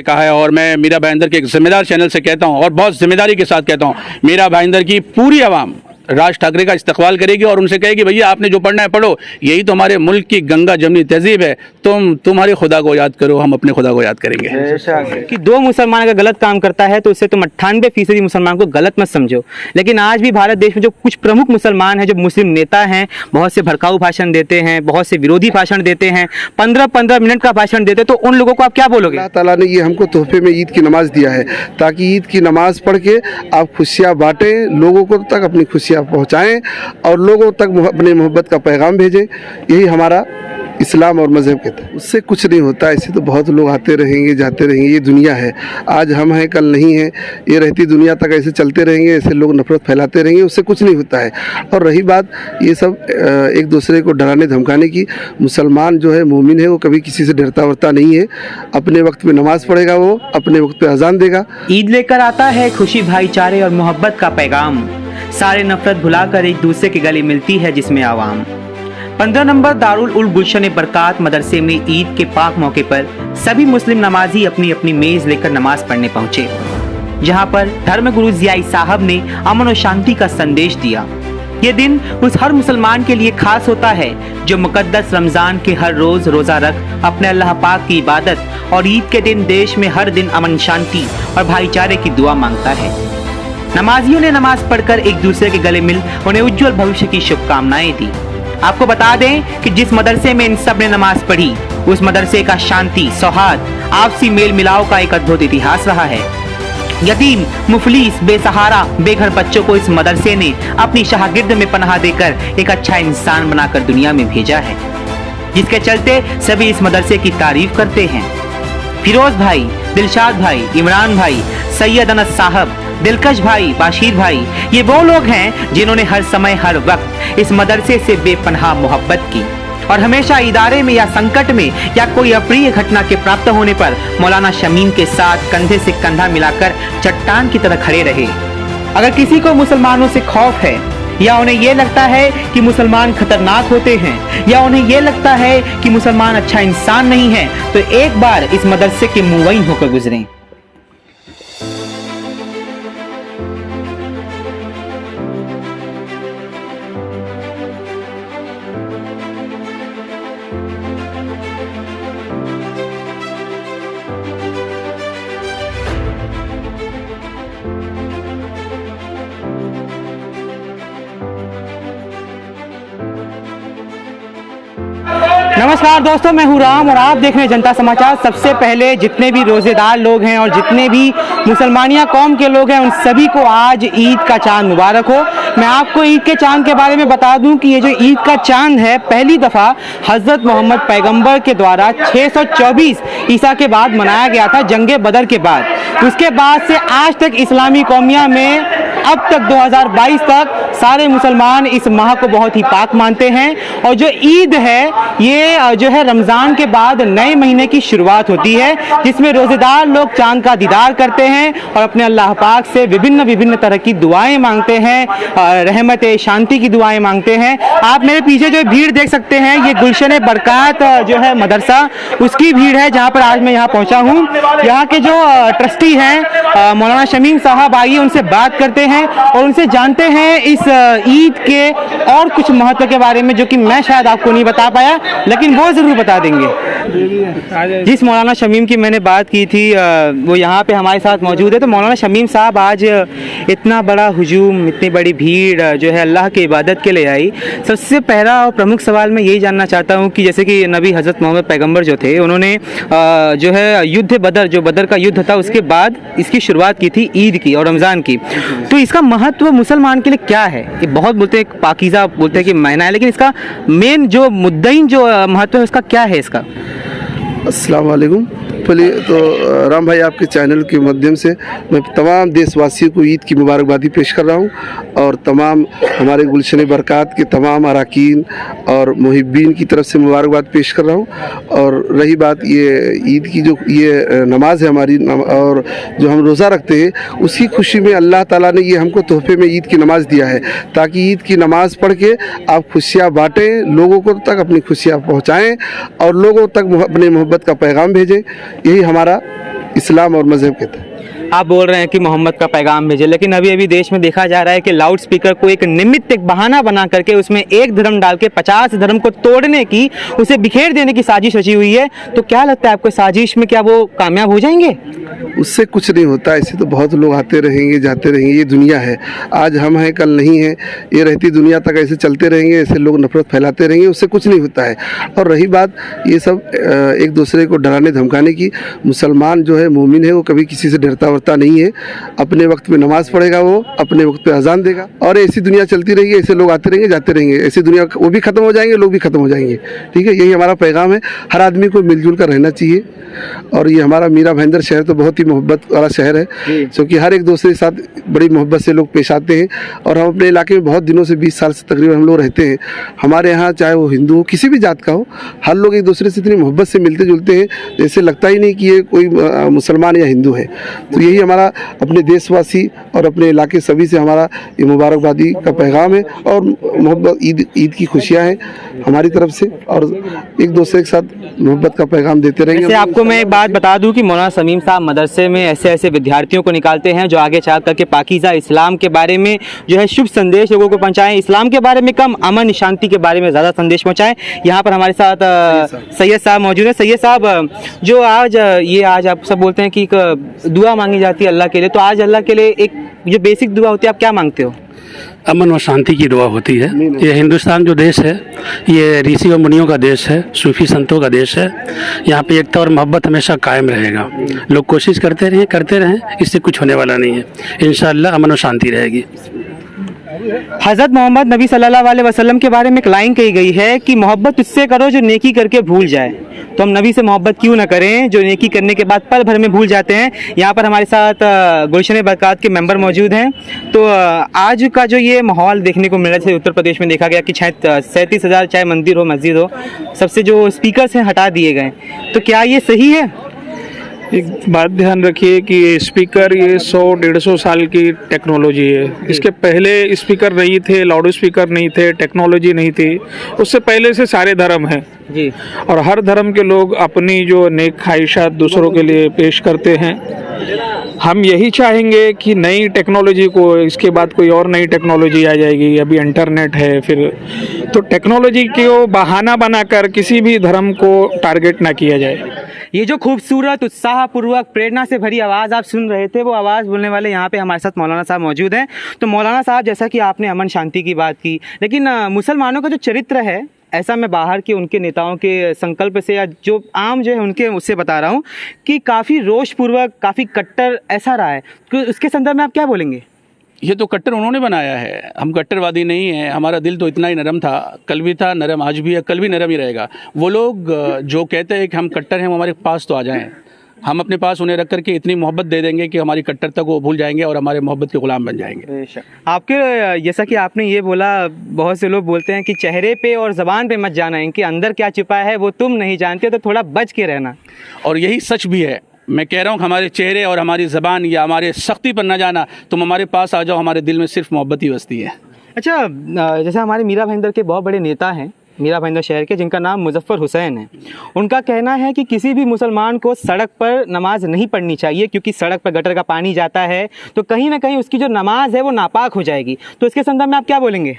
कहा है और मैं मीरा भाईंदर के एक जिम्मेदार चैनल से कहता हूं और बहुत जिम्मेदारी के साथ कहता हूं, मीरा भाईंदर की पूरी आवाम राज ठाकरे का इस्तकबाल करेगी और उनसे कहेगी भैया आपने जो पढ़ना है पढ़ो, यही तो हमारे मुल्क की गंगा जमनी तहजीब है। तुम्हारे खुदा को याद करो, हम अपने खुदा को याद करेंगे। कि दो मुसलमान अगर गलत काम करता है तो उससे तुम 98% मुसलमान को गलत मत समझो। लेकिन आज भी भारत देश में जो कुछ प्रमुख मुसलमान हैं, जो मुस्लिम नेता हैं, बहुत से भड़काऊ भाषण देते हैं, बहुत से विरोधी भाषण देते हैं, 15-15 मिनट का भाषण देते हैं, तो उन लोगों को आप क्या बोलोगे? अल्लाह ताला ने ये हमको तोहफे में ईद की नमाज दिया है ताकि ईद की नमाज पढ़ के आप खुशियाँ बांटें, लोगों को तक अपनी खुशियाँ पहुँचाएँ और लोगों तक अपने मोहब्बत का पैगाम भेजें। यही हमारा इस्लाम और मज़हब कहता है। उससे कुछ नहीं होता, ऐसे तो बहुत लोग आते रहेंगे जाते रहेंगे, ये दुनिया है, आज हम हैं कल नहीं है, ये रहती दुनिया तक ऐसे चलते रहेंगे, ऐसे लोग नफरत फैलाते रहेंगे, उससे कुछ नहीं होता है। और रही बात ये सब एक दूसरे को डराने धमकाने की, मुसलमान जो है मोमिन है वो कभी किसी से डरता वरता नहीं है, अपने वक्त पे नमाज पढ़ेगा, वो अपने वक्त पे अजान देगा। ईद लेकर आता है खुशी, भाईचारे और मोहब्बत का पैगाम, सारे नफरत भुलाकर एक दूसरे के गले मिलती है जिसमें आवाम। 15 नंबर दारुल उल गुलशन बरकात मदरसे में ईद के पाक मौके पर सभी मुस्लिम नमाजी अपनी अपनी मेज लेकर नमाज पढ़ने पहुंचे, जहां पर धर्मगुरु जियाई साहब ने अमन और शांति का संदेश दिया। ये दिन उस हर मुसलमान के लिए खास होता है जो मुकद्दस रमजान के हर रोज रोजा रख अपने अल्लाह पाक की इबादत और ईद के दिन देश में हर दिन अमन, शांति और भाईचारे की दुआ मांगता है। नमाजियों ने नमाज पढ़कर एक दूसरे के गले मिल उन्हें उज्जवल भविष्य की शुभकामनाएं दी। आपको बता दें कि जिस मदरसे में इन सब ने नमाज पढ़ी, उस मदरसे का शांति, सौहार्द, आपसी मेल मिलाव का एक अद्भुत इतिहास रहा है। यतीम, मुफलिस, बेसहारा, बेघर बच्चों को इस मदरसे ने अपनी शागिर्द में पनाह देकर एक अच्छा इंसान बनाकर दुनिया में भेजा है, जिसके चलते सभी इस मदरसे की तारीफ करते हैं। फिरोज भाई, दिलशाद भाई, इमरान भाई, सैयद अनस साहब, दिलकश भाई, बाशीर भाई, ये वो लोग हैं जिन्होंने हर समय हर वक्त इस मदरसे से बेपनाह मोहब्बत की और हमेशा इदारे में या संकट में या कोई अप्रिय घटना के प्राप्त होने पर मौलाना शमीम के साथ कंधे से कंधा मिलाकर चट्टान की तरह खड़े रहे। अगर किसी को मुसलमानों से खौफ है या उन्हें ये लगता है कि मुसलमान खतरनाक होते हैं या उन्हें ये लगता है कि मुसलमान अच्छा इंसान नहीं है, तो एक बार इस मदरसे के मुवैन होकर गुजरें। नमस्कार दोस्तों, मैं हूं राम और आप देख रहे हैं जनता समाचार। सबसे पहले जितने भी रोजेदार लोग हैं और जितने भी मुसलमानिया कौम के लोग हैं, उन सभी को आज ईद का चांद मुबारक हो। मैं आपको ईद के चांद के बारे में बता दूं कि ये जो ईद का चांद है, पहली दफ़ा हज़रत मोहम्मद पैगंबर के द्वारा 624 ईसा के बाद मनाया गया था, जंगे बदर के बाद। उसके बाद से आज तक इस्लामी कौमिया में अब तक 2022 तक सारे मुसलमान इस माह को बहुत ही पाक मानते हैं। और जो ईद है, ये जो है रमज़ान के बाद नए महीने की शुरुआत होती है, जिसमें रोज़ेदार लोग चांद का दीदार करते हैं और अपने अल्लाह पाक से विभिन्न तरह की दुआएं मांगते हैं, रहमत शांति की दुआएं मांगते हैं। आप मेरे पीछे जो भीड़ देख सकते हैं, ये गुलशन बरकात जो है मदरसा, उसकी भीड़ है जहाँ पर आज मैं यहाँ पहुँचा हूँ। यहाँ के जो ट्रस्टी हैं मौलाना शमीम साहब, आइए उनसे बात करते हैं और उनसे जानते हैं इस ईद के और कुछ महत्व के बारे में, जो कि मैं शायद आपको नहीं बता पाया, लेकिन वो ज़रूर बता देंगे। जिस मौलाना शमीम की मैंने बात की थी वो यहाँ पे हमारे साथ मौजूद है। तो मौलाना शमीम साहब, आज इतना बड़ा हुजूम, इतनी बड़ी भीड़ जो है अल्लाह की इबादत के लिए आई, सबसे पहला और प्रमुख सवाल मैं यही जानना चाहता हूँ कि जैसे कि नबी हज़रत मोहम्मद पैगम्बर जो थे, उन्होंने जो है युद्ध बदर, जो बदर का युद्ध था, उसके बाद इसकी शुरुआत की थी ईद की और रमज़ान की। तो इसका महत्व मुसलमान के लिए क्या है? ये बहुत बोलते हैं पाकीज़ा, बोलते हैं कि महीना है, लेकिन इसका मेन जो मुद्दईन जो महत्व है उसका क्या है इसका? अस्सलाम वालेकुम। पहले तो राम भाई, आपके चैनल के माध्यम से मैं तमाम देशवासियों को ईद की मुबारकबादी पेश कर रहा हूँ और तमाम हमारे गुलशन बरकात के तमाम अरकान और मुहिब्बीन की तरफ से मुबारकबाद पेश कर रहा हूँ। और रही बात ये ईद की, जो ये नमाज है हमारी और जो हम रोज़ा रखते हैं, उसकी खुशी में अल्लाह ताला ने ये हमको तोहफे में ईद की नमाज दिया है ताकि ईद की नमाज पढ़ के आप खुशियाँ बाँटें, लोगों को तक अपनी खुशियाँ पहुँचाएँ और लोगों तक अपने मोहब्बत का पैगाम भेजें। यही हमारा इस्लाम और मज़हब के तहत। आप बोल रहे हैं कि मोहम्मद का पैगाम भेजे, लेकिन अभी अभी देश में देखा जा रहा है कि लाउड स्पीकर को एक निमित्त, एक बहाना बना करके उसमें एक धर्म डाल के 50 धर्म को तोड़ने की, उसे बिखेर देने की साजिश रची हुई है। तो क्या लगता है आपको, साजिश में क्या वो कामयाब हो जाएंगे? उससे कुछ नहीं होता। ऐसे तो बहुत लोग आते रहेंगे, जाते रहेंगे। ये दुनिया है, आज हम हैं कल नहीं है। ये रहती दुनिया तक ऐसे चलते रहेंगे, ऐसे लोग नफरत फैलाते रहेंगे, उससे कुछ नहीं होता है। और रही बात ये सब एक दूसरे को डराने धमकाने की, मुसलमान जो है, मोमिन है, वो कभी किसी से डरता वरता नहीं है। अपने वक्त पे नमाज पढ़ेगा, वो अपने वक्त पे अजान देगा, और ऐसी दुनिया चलती रहेगी। ऐसे लोग आते रहेंगे, जाते रहेंगे। ऐसी दुनिया वो भी खत्म हो जाएंगे, लोग भी खत्म हो जाएंगे। ठीक है, यही हमारा पैगाम है। हर आदमी को मिलजुल कर रहना चाहिए। और ये हमारा मीरा भाईंदर शहर तो बहुत ही मोहब्बत वाला शहर है, क्योंकि हर एक दूसरे के साथ बड़ी मोहब्बत से लोग पेश आते हैं। और हम अपने इलाके में बहुत दिनों से 20 साल से तकरीबन हम लोग रहते हैं। हमारे यहाँ चाहे वो हिंदू हो, किसी भी जात का हो, हर लोग एक दूसरे से इतनी मोहब्बत से मिलते जुलते हैं, जैसे लगता ही नहीं कि ये कोई मुसलमान या हिंदू है। तो यही हमारा अपने देशवासी और अपने इलाके सभी से हमारा ये मुबारकबादी का पैगाम है। और मोहब्बत, ईद की खुशियाँ हैं हमारी तरफ से, और एक दूसरे के साथ मोहब्बत का पैगाम देते रहेंगे। वैसे आपको मैं एक बात बता दूं कि मौलाना समीम साहब मदरसे में ऐसे ऐसे विद्यार्थियों को निकालते हैं जो आगे चल करके पाकीज़ा इस्लाम के बारे में जो है शुभ संदेश लोगों को पहुंचाएं। इस्लाम के बारे में कम, अमन शांति के बारे में ज़्यादा संदेश पहुंचाएं। यहाँ पर हमारे साथ सैयद साहब मौजूद हैं। सैयद साहब, जो आज आप सब बोलते हैं कि एक दुआ मांगी जाती है अल्लाह के लिए, तो आज अल्लाह के लिए एक जो बेसिक दुआ होती है, आप क्या मांगते हो? अमन व शांति की दुआ होती है। ये हिंदुस्तान जो देश है, ये ऋषि और मुनियों का देश है, सूफी संतों का देश है। यहाँ पे एकता और मोहब्बत हमेशा कायम रहेगा। लोग कोशिश करते रहें, इससे कुछ होने वाला नहीं है। इंशाअल्लाह अमन व शांति रहेगी। हज़रत मोहम्मद नबी सल्लल्लाहु अलैहि वसल्लम के बारे में एक लाइन कही गई है कि मोहब्बत उससे करो जो नेकी करके भूल जाए। तो हम नबी से मोहब्बत क्यों ना करें जो नेकी करने के बाद पल भर में भूल जाते हैं। यहाँ पर हमारे साथ गुलशन बरक़ात के मेंबर मौजूद हैं। तो आज का जो ये माहौल देखने को मिल रहा है, उत्तर प्रदेश में देखा गया कि 37,000 चाहे मंदिर हो, मस्जिद हो, सबसे जो स्पीकर्स हैं हटा दिए गए। तो क्या ये सही है? एक बात ध्यान रखिए कि ये स्पीकर, ये 100-150 साल की टेक्नोलॉजी है। इसके पहले स्पीकर नहीं थे, लाउड स्पीकर नहीं थे, टेक्नोलॉजी नहीं थी। उससे पहले से सारे धर्म हैं जी, और हर धर्म के लोग अपनी जो नेक ख्वाहिशात दूसरों के लिए पेश करते हैं। हम यही चाहेंगे कि नई टेक्नोलॉजी को, इसके बाद कोई और नई टेक्नोलॉजी आ जाएगी, अभी इंटरनेट है, फिर तो टेक्नोलॉजी को बहाना बनाकर किसी भी धर्म को टारगेट ना किया जाए। ये जो खूबसूरत, उत्साहपूर्वक, प्रेरणा से भरी आवाज़ आप सुन रहे थे, वो आवाज़ बोलने वाले यहाँ पे हमारे साथ मौलाना साहब मौजूद हैं। तो मौलाना साहब, जैसा कि आपने अमन शांति की बात की, लेकिन मुसलमानों का जो चरित्र है, ऐसा मैं बाहर के उनके नेताओं के संकल्प से या जो आम जो है उनके उससे बता रहा हूँ कि काफ़ी रोषपूर्वक, काफ़ी कट्टर ऐसा रहा है। तो उसके संदर्भ में आप क्या बोलेंगे? ये तो कट्टर उन्होंने बनाया है, हम कट्टरवादी नहीं हैं। हमारा दिल तो इतना ही नरम था, कल भी था नरम, आज भी है, कल भी नरम ही रहेगा। वो लोग जो कहते हैं कि हम कट्टर हैं, वो हमारे पास तो आ जाएं। हम अपने पास उन्हें रख करके इतनी मोहब्बत दे देंगे कि हमारी कट्टरता को भूल जाएंगे और हमारे मोहब्बत के गुलाम बन जाएंगे। आपके जैसा कि आपने ये बोला, बहुत से लोग बोलते हैं कि चेहरे पे और ज़बान पे मत जाना, इनके अंदर क्या छिपा है वो तुम नहीं जानते, तो थोड़ा बच के रहना। और यही सच भी है। मैं कह रहा हूँ कि हमारे चेहरे और हमारी ज़बान या हमारे सख्ती पर न जाना, तुम हमारे पास आ जाओ, हमारे दिल में सिर्फ मोहब्बत ही बसती है। अच्छा, जैसे हमारे मीरा भाईंदर के बहुत बड़े नेता हैं, मीरा भाईंदर शहर के, जिनका नाम मुजफ्फर हुसैन है। उनका कहना है कि किसी भी मुसलमान को सड़क पर नमाज नहीं पढ़नी चाहिए, क्योंकि सड़क पर गटर का पानी जाता है तो कहीं ना कहीं उसकी जो नमाज है वो नापाक हो जाएगी। तो इसके संदर्भ में आप क्या बोलेंगे?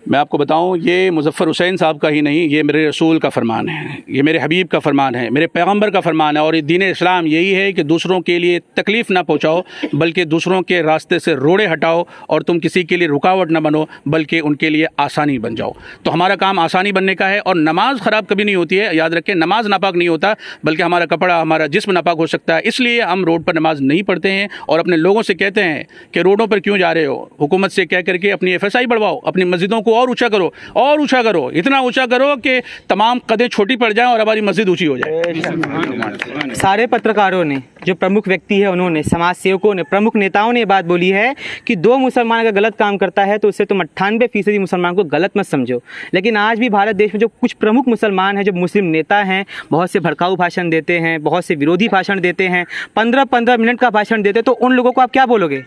मैं आपको बताऊं, ये मुजफ्फर हुसैन साहब का ही नहीं, ये मेरे रसूल का फरमान है, ये मेरे हबीब का फरमान है, मेरे पैगंबर का फरमान है। और ये दीन इस्लाम यही है कि दूसरों के लिए तकलीफ़ ना पहुंचाओ, बल्कि दूसरों के रास्ते से रोड़े हटाओ, और तुम किसी के लिए रुकावट ना बनो, बल्कि उनके लिए आसानी बन जाओ। तो हमारा काम आसानी बनने का है। और नमाज ख़राब कभी नहीं होती है, याद रखें, नमाज नापाक नहीं होता, बल्कि हमारा कपड़ा, हमारा जिस्म नापाक हो सकता है। इसलिए हम रोड पर नमाज नहीं पढ़ते हैं और अपने लोगों से कहते हैं कि रोडों पर क्यों जा रहे हो, हुकूमत से कह करके अपनी FSI बढ़वाओ, अपनी मस्जिदों को और ऊँचा करो, और ऊंचा करो, इतना ऊंचा करो कि तमाम कदें छोटी पड़ जाएं और हमारी मस्जिद ऊंची हो जाए। सारे पत्रकारों ने, जो प्रमुख व्यक्ति है उन्होंने, समाज सेवकों ने, प्रमुख नेताओं ने बात बोली है कि दो मुसलमान अगर गलत काम करता है तो उससे तुम 98% मुसलमान को गलत मत समझो। लेकिन आज भी भारत देश में जो कुछ प्रमुख मुसलमान हैं, जो मुस्लिम नेता हैं, बहुत से भड़काऊ भाषण देते हैं, बहुत से विरोधी भाषण देते हैं, 15-15 मिनट का भाषण देते हैं। तो उन लोगों को आप क्या बोलोगे?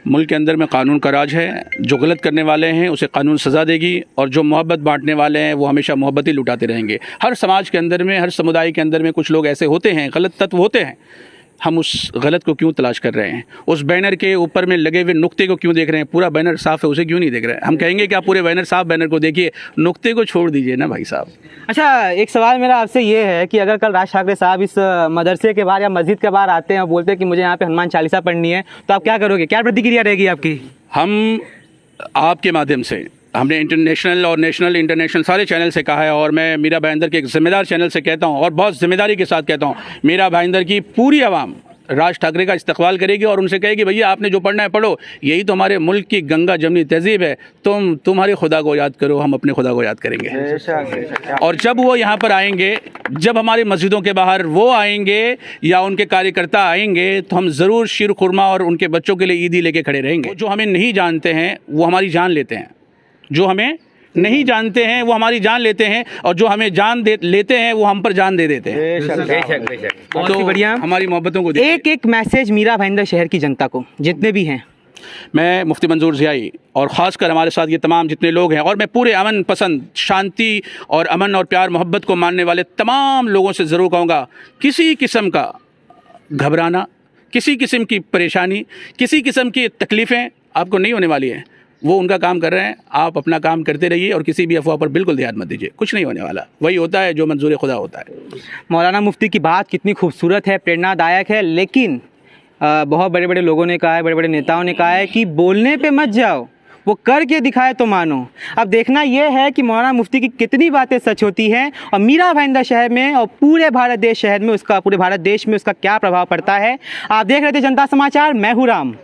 मुल्क के अंदर में कानून का राज है, जो गलत करने वाले हैं उसे कानून सज़ा देगी, और जो मोहब्बत बांटने वाले हैं वो हमेशा मोहब्बत ही लुटाते रहेंगे। हर समाज के अंदर में, हर समुदाय के अंदर में कुछ लोग ऐसे होते हैं, गलत तत्व होते हैं, हम उस गलत को क्यों तलाश कर रहे हैं? उस बैनर के ऊपर में लगे हुए नुक्ते को क्यों देख रहे हैं? पूरा बैनर साफ है, उसे क्यों नहीं देख रहे हैं? हम कहेंगे कि आप पूरे बैनर साफ बैनर को देखिए, नुक्ते को छोड़ दीजिए ना भाई साहब। अच्छा, एक सवाल मेरा आपसे ये है कि अगर कल राज ठाकरे साहब इस मदरसे के बाहर या मस्जिद के बाहर आते हैं और बोलते हैं कि मुझे यहाँ पे हनुमान चालीसा पढ़नी है, तो आप क्या करोगे? क्या प्रतिक्रिया रहेगी आपकी? हम आपके माध्यम से, हमने इंटरनेशनल और नेशनल इंटरनेशनल सारे चैनल से कहा है, और मैं मीरा भाईंदर के एक जिम्मेदार चैनल से कहता हूँ और बहुत जिम्मेदारी के साथ कहता हूँ, मीरा भाईंदर की पूरी आवाम राज ठाकरे का इस्तकबाल करेगी और उनसे कहेगी भैया आपने जो पढ़ना है पढ़ो, यही तो हमारे मुल्क की गंगा जमनी तहजीब है, तुम्हारे खुदा को याद करो, हम अपने खुदा को याद करेंगे। और जब वो यहाँ पर आएंगे, जब हमारी मस्जिदों के बाहर वो आएंगे या उनके कार्यकर्ता आएंगे, तो हम ज़रूर शीर खुरमा और उनके बच्चों के लिए ईदी लेके खड़े रहेंगे। जो हमें नहीं जानते हैं वो हमारी जान लेते हैं, जो हमें नहीं जानते हैं वो हमारी जान लेते हैं, और जो हमें जान लेते हैं वो हम पर जान दे देते हैं। बहुत ही बढ़िया। हमारी मोहब्बतों को एक एक मैसेज मीरा भाईंदर शहर की जनता को, जितने भी हैं। मैं मुफ्ती मंजूर ज़ियाई और ख़ासकर हमारे साथ ये तमाम जितने लोग हैं, और मैं पूरे अमन पसंद, शांति और अमन और प्यार मोहब्बत को मानने वाले तमाम लोगों से ज़रूर कहूँगा, किसी किस्म का घबराना, किसी किस्म की परेशानी, किसी किस्म की तकलीफ़ें आपको नहीं होने वाली हैं। वो उनका काम कर रहे हैं, आप अपना काम करते रहिए और किसी भी अफवाह पर बिल्कुल ध्यान मत दीजिए, कुछ नहीं होने वाला। वही होता है जो मंजूर खुदा होता है। मौलाना मुफ्ती की बात कितनी खूबसूरत है, प्रेरणादायक है, लेकिन बहुत बड़े बड़े लोगों ने कहा है, बड़े बड़े नेताओं ने कहा है कि बोलने पे मत जाओ, वो करके दिखाए तो मानो। अब देखना यह है कि मौलाना मुफ्ती की कितनी बातें सच होती हैं और मीरा भाईंदर शहर में और पूरे भारत देश शहर में उसका, पूरे भारत देश में उसका क्या प्रभाव पड़ता है। आप देख रहे थे जनता समाचार, मैं हूँ राम।